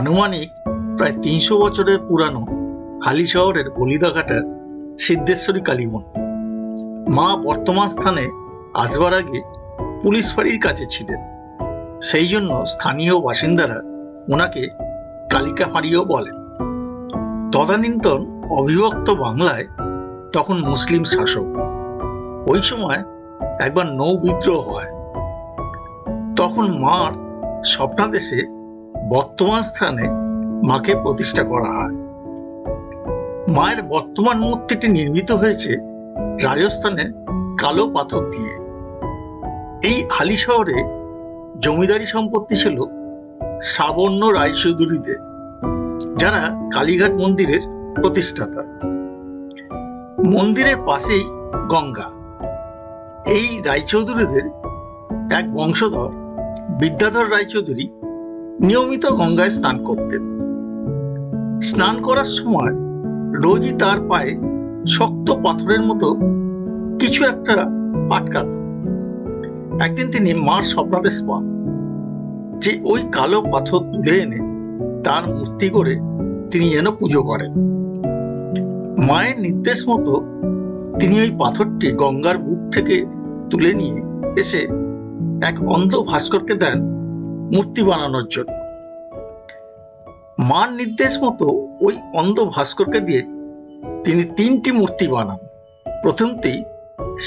আনুমানিক প্রায় ৩০০ বছরের পুরানো হালিশহরের বলিদাঘাটার সিদ্ধেশ্বরী কালী মন্দির। মা বর্তমান স্থানে আসবার আগে পুলিশ ফাঁড়ির কাছে ছিলেন, সেই জন্য স্থানীয় বাসিন্দারা ওনাকে কালিকা ফাঁড়িও বলেন। তদানীন্তন অবিভক্ত বাংলায় তখন মুসলিম শাসক। ওই সময় একবার নৌ বিদ্রোহ হয়। তখন মার স্বপ্নাদেশে বর্তমান স্থানে মাকে প্রতিষ্ঠা করা হয়। মায়ের বর্তমান মূর্তিটি নির্মিত হয়েছে রাজস্থানের কালো পাথর দিয়ে। এই হালিশহরে জমিদারি সম্পত্তি ছিল সাবর্ণ রায়চৌধুরীদের, যারা কালীঘাট মন্দিরের প্রতিষ্ঠাতা। মন্দিরের পাশেই গঙ্গা। এই রায়চৌধুরীদের এক বংশধর বিদ্যাধর রায়চৌধুরী নিয়মিত গঙ্গায় স্নান করতেন। স্নান করার সময় রোজই তার পায়ে শক্ত পাথরের মতো কিছু একটা আটকাত। একদিন তিনি মার স্বপ্নাদেশ পান যে ওই কালো পাথর তুলে এনে তার মূর্তি করে তিনি যেন পুজো করেন। মায়ের নির্দেশ মতো তিনি ওই পাথরটি গঙ্গার বুক থেকে তুলে নিয়ে এসে এক অন্ধ ভাস্করকে দেন মূর্তি বানানোর জন্য। মার নির্দেশ মতো ওই অন্ধ ভাস্করকে দিয়ে তিনি 3টি মূর্তি বানান। প্রথমটি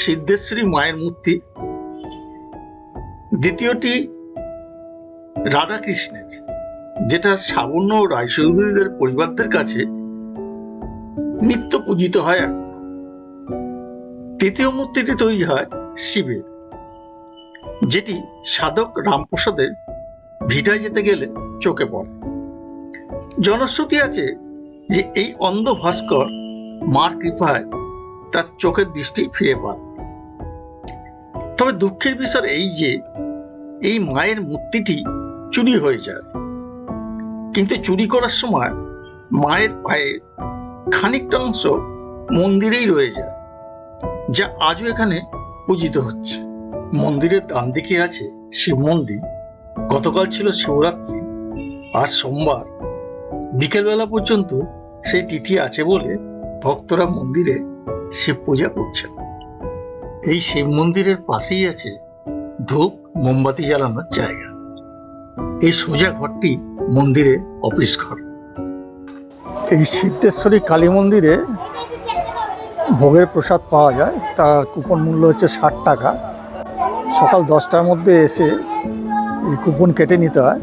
সিদ্ধেশ্বরী মায়ের মূর্তি, দ্বিতীয়টি রাধাকৃষ্ণের, যেটা সাবর্ণ রায়চৌধুরীদের পরিবারদের কাছে নিত্য পূজিত হয় এখন। তৃতীয় মূর্তিটি তৈরি হয় শিবের, যেটি সাধক রামপ্রসাদের ভিটায় যেতে গেলে চোখে পড়ে। জনশ্রুতি আছে যে এই অন্ধ ভাস্কর মার কৃপায় তার চোখের দৃষ্টি ফিরে পান। তবে দুঃখের বিষয় এই যে এই মায়ের মূর্তিটি চুরি হয়ে যায়, কিন্তু চুরি করার সময় মায়ের পায়ের খানিকটা অংশ মন্দিরেই রয়ে যায়, যা আজও এখানে পূজিত হচ্ছে। মন্দিরের ডান দিকে আছে শিব মন্দির। গতকাল ছিল শিবরাত্রি, আজ সোমবার বিকেলবেলা পর্যন্ত সেই তিথি আছে বলে ভক্তরা মন্দিরে শিব পূজা করছেন। এই শিব মন্দিরের পাশেই আছে ধূপ মোমবাতি জ্বালানোর জায়গা। এই সোজা ঘরটি মন্দিরের অফিস ঘর। এই সিদ্ধেশ্বরী কালী মন্দিরে ভোগের প্রসাদ পাওয়া যায়, তার কুপন মূল্য হচ্ছে 60 টাকা। সকাল 10টার মধ্যে এসে এই কুপন কেটে নিতে হয়।